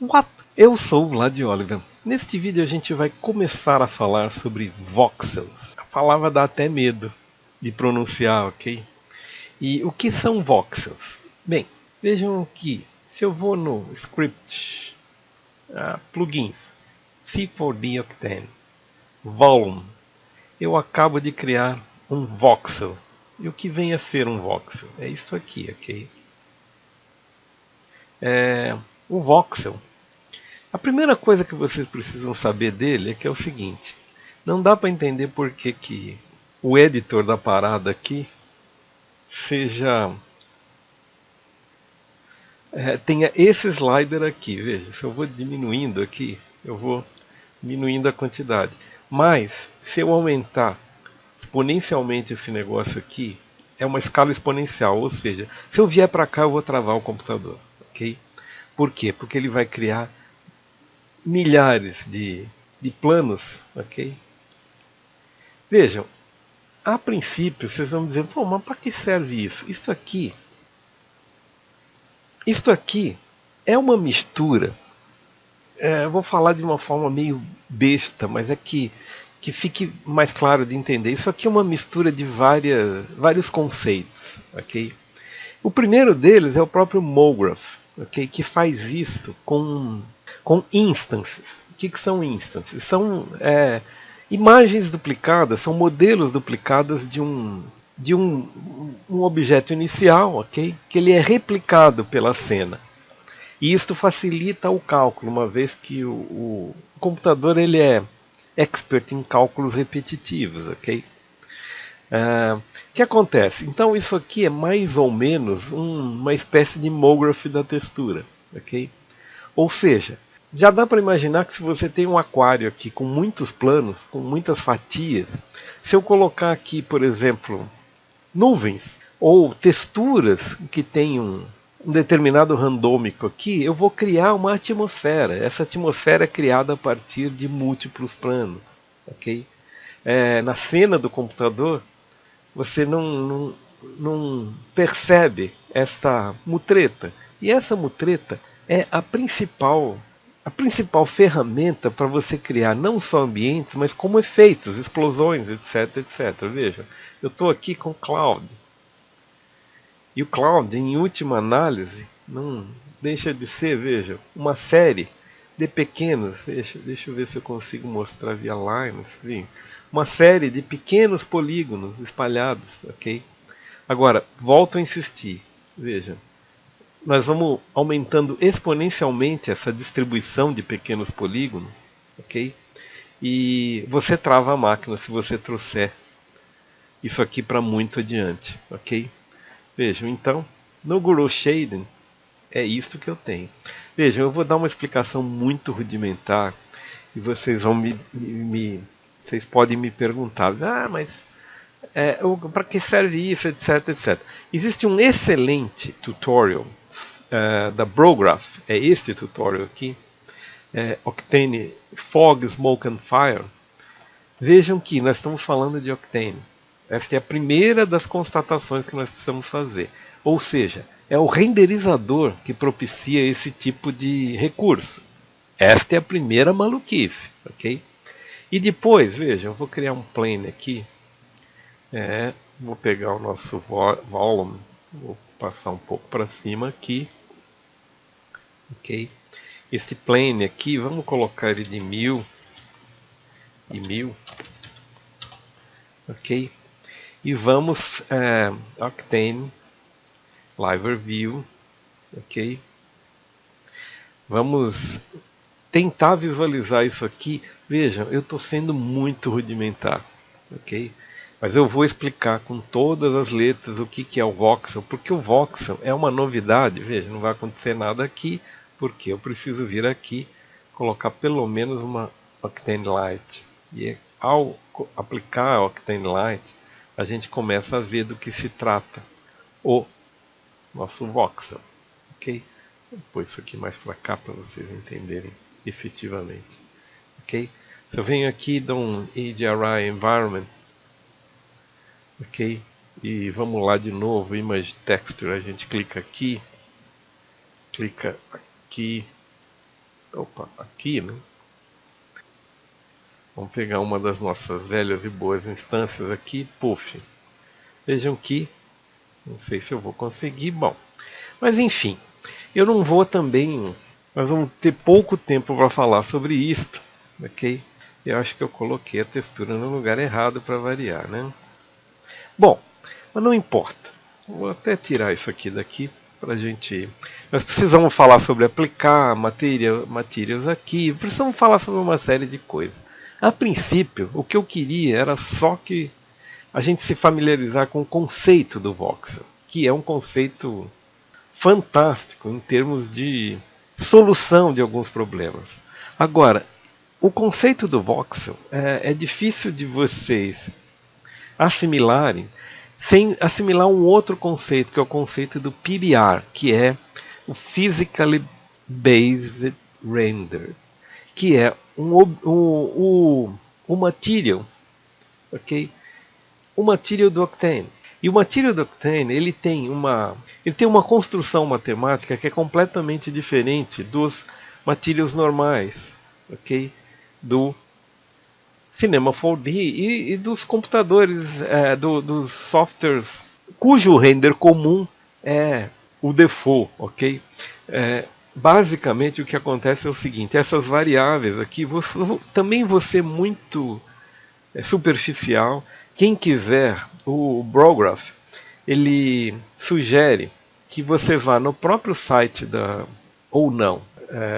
What? Eu sou o Vlad Oliver. Neste vídeo a gente vai começar a falar sobre voxels. A palavra dá até medo de pronunciar, ok? E o que são voxels? Bem, vejam que se eu vou no script, plugins, C4D Octane, volume, eu acabo de criar um voxel. E o que vem a ser um voxel? É isso aqui, ok? O voxel. A primeira coisa que vocês precisam saber dele é que é o seguinte: não dá para entender por que o editor da parada aqui seja tenha esse slider aqui. Veja, se eu vou diminuindo aqui, eu vou diminuindo a quantidade. Mas se eu aumentar exponencialmente esse negócio aqui, é uma escala exponencial, ou seja, se eu vier para cá eu vou travar o computador, ok? Por quê? Porque ele vai criar milhares de planos, ok? Vejam, a princípio vocês vão dizer, pô, mas para que serve isso? Isto aqui é uma mistura. Eu vou falar de uma forma meio besta, mas é que fique mais claro de entender. Isso aqui é uma mistura de vários conceitos, ok? O primeiro deles é o próprio MoGraph, ok? Que faz isso com instances. O que são instances? São imagens duplicadas, são modelos duplicados de um objeto inicial, ok? Que ele é replicado pela cena. E isto facilita o cálculo, uma vez que o computador ele é expert em cálculos repetitivos, ok? O que acontece? Então isso aqui é mais ou menos uma espécie de MoGraph da textura, ok? Ou seja, já dá para imaginar que se você tem um aquário aqui com muitos planos, com muitas fatias, se eu colocar aqui, por exemplo, nuvens ou texturas que tem um determinado randômico aqui, eu vou criar uma atmosfera. Essa atmosfera é criada a partir de múltiplos planos, ok? Na cena do computador, você não percebe essa mutreta. E essa mutreta é a principal ferramenta para você criar não só ambientes, mas como efeitos, explosões, etc, etc. Veja, eu estou aqui com cloud. E o cloud, em última análise, não deixa de ser, veja, uma série de pequenos, deixa eu ver se eu consigo mostrar via line, uma série de pequenos polígonos espalhados, ok? Agora, volto a insistir, veja, nós vamos aumentando exponencialmente essa distribuição de pequenos polígonos, ok? E você trava a máquina se você trouxer isso aqui para muito adiante, ok? Vejam, então, no Guru Shading é isso que eu tenho. Vejam, eu vou dar uma explicação muito rudimentar e vocês vão vocês podem me perguntar, mas para que serve isso, etc, etc. Existe um excelente tutorial da Brograph, é este tutorial aqui, Octane Fog, Smoke and Fire. Vejam que nós estamos falando de Octane. Esta é a primeira das constatações que nós precisamos fazer. Ou seja, é o renderizador que propicia esse tipo de recurso. Esta é a primeira maluquice, ok? E depois, veja, eu vou criar um plane aqui. Vou pegar o nosso volume, vou passar um pouco para cima aqui, ok? Esse plane aqui, vamos colocar ele de 1000 e 1000, ok? E vamos Octane Live View, ok? Vamos tentar visualizar isso aqui. Vejam, eu estou sendo muito rudimentar, ok? Mas eu vou explicar com todas as letras o que é o voxel, porque o voxel é uma novidade. Veja, não vai acontecer nada aqui, porque eu preciso vir aqui, colocar pelo menos uma Octane Light. E ao aplicar a Octane Light, a gente começa a ver do que se trata o nosso voxel, ok? Vou pôr isso aqui mais para cá para vocês entenderem efetivamente, ok? Eu venho aqui, dou um HDRI Environment, ok? E vamos lá de novo, Image Texture, a gente clica aqui, Opa, aqui, né? Vamos pegar uma das nossas velhas e boas instâncias aqui, puff. Vejam que, não sei se eu vou conseguir, bom. Mas enfim, eu não vou também, nós vamos ter pouco tempo para falar sobre isto, ok? Eu acho que eu coloquei a textura no lugar errado para variar, né? Bom, mas não importa. Vou até tirar isso aqui daqui para a gente. Nós precisamos falar sobre aplicar materials aqui, precisamos falar sobre uma série de coisas. A princípio, o que eu queria era só que a gente se familiarizar com o conceito do voxel, que é um conceito fantástico em termos de solução de alguns problemas. Agora, o conceito do voxel é difícil de vocês assimilarem sem assimilar um outro conceito, que é o conceito do PBR, que é o Physically Based Render, que é o material, ok? O material do Octane. E o material do Octane ele tem uma construção matemática que é completamente diferente dos materials normais, ok? Do Cinema 4D e dos computadores, dos softwares cujo render comum é o default, ok? Basicamente o que acontece é o seguinte: essas variáveis aqui, também vou ser muito superficial. Quem quiser, o Brograph, ele sugere que você vá no próprio site ou não,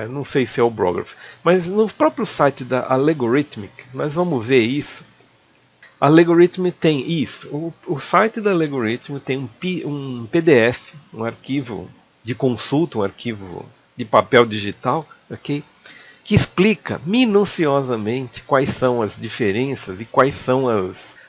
não sei se é o Brograph, mas no próprio site da Allegorithmic, nós vamos ver isso. A Allegorithmic tem isso. O site da Allegorithmic tem um PDF, um arquivo de consulta, um arquivo de papel digital, ok? Que explica minuciosamente quais são as diferenças e quais são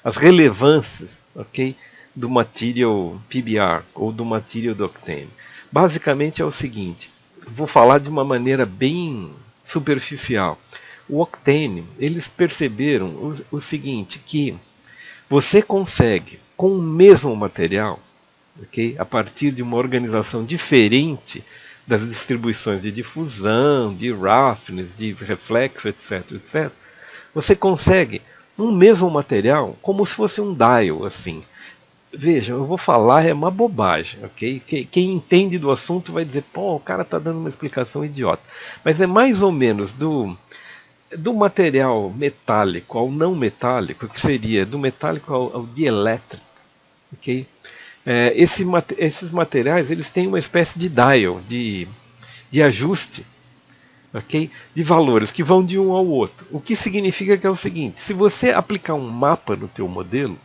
as relevâncias, ok, do material PBR ou do material do Octane. Basicamente é o seguinte: vou falar de uma maneira bem superficial. O Octane, eles perceberam o seguinte, que você consegue, com o mesmo material, okay, a partir de uma organização diferente das distribuições de difusão, de roughness, de reflexo, etc., etc., você consegue um mesmo material como se fosse um dial, assim. Vejam, eu vou falar, é uma bobagem, ok? Quem entende do assunto vai dizer, pô, o cara está dando uma explicação idiota. Mas é mais ou menos do material metálico ao não metálico, que seria do metálico ao dielétrico, ok? Esses materiais eles têm uma espécie de dial, de ajuste, ok? De valores que vão de um ao outro. O que significa que é o seguinte: se você aplicar um mapa no teu modelo,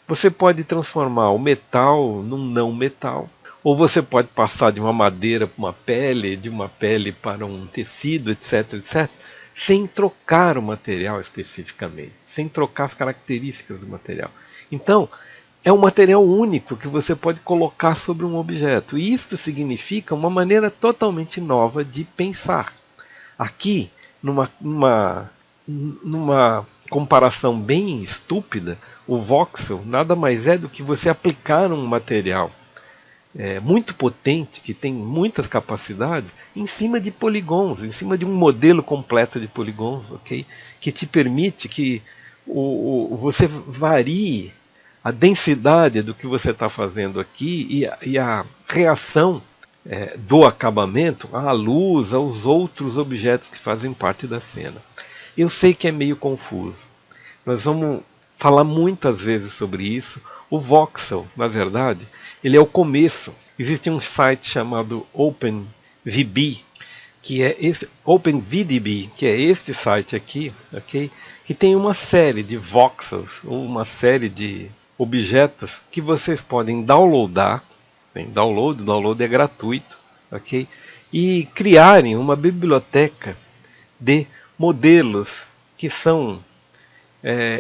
você pode transformar o metal num não metal, ou você pode passar de uma madeira para uma pele, de uma pele para um tecido, etc., etc., sem trocar o material especificamente, sem trocar as características do material. Então, é um material único que você pode colocar sobre um objeto. E isso significa uma maneira totalmente nova de pensar. Aqui, numa comparação bem estúpida, o voxel nada mais é do que você aplicar um material muito potente, que tem muitas capacidades, em cima de polígonos, em cima de um modelo completo de polígonos, ok? Que te permite que você varie a densidade do que você está fazendo aqui e a reação do acabamento à luz, aos outros objetos que fazem parte da cena. Eu sei que é meio confuso. Nós vamos falar muitas vezes sobre isso. O voxel, na verdade, ele é o começo. Existe um site chamado OpenVB, que é esse OpenVDB, que é este site aqui, ok? Que tem uma série de voxels, uma série de objetos que vocês podem downloadar. Download é gratuito, ok? E criarem uma biblioteca de modelos que são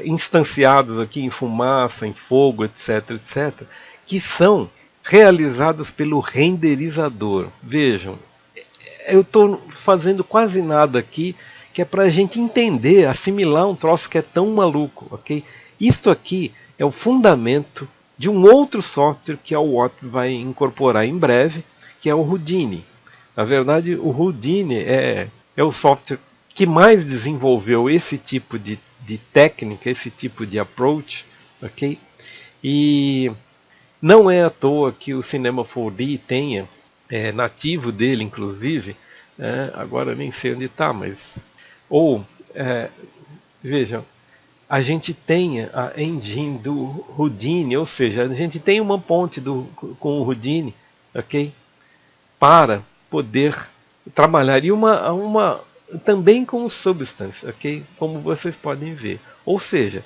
instanciados aqui em fumaça, em fogo, etc., etc., que são realizados pelo renderizador. Vejam, eu estou fazendo quase nada aqui que é para a gente entender, assimilar um troço que é tão maluco, ok? Isto aqui é o fundamento de um outro software que a Watt vai incorporar em breve, que é o Houdini. Na verdade, o Houdini é é o software que mais desenvolveu esse tipo de técnica, esse tipo de approach, ok? E não é à toa que o Cinema 4D tenha, nativo dele inclusive, agora nem sei onde está, mas... Ou, vejam, a gente tem a engine do Houdini, ou seja, a gente tem uma ponte com o Houdini, ok? Para poder trabalhar. E também com o Substance, ok? Como vocês podem ver. Ou seja,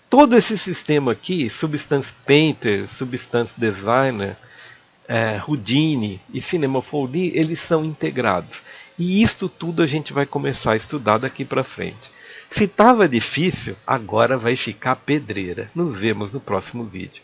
todo esse sistema aqui, Substance Painter, Substance Designer, Houdini e Cinema 4D, eles são integrados. E isto tudo a gente vai começar a estudar daqui para frente. Se estava difícil, agora vai ficar pedreira. Nos vemos no próximo vídeo.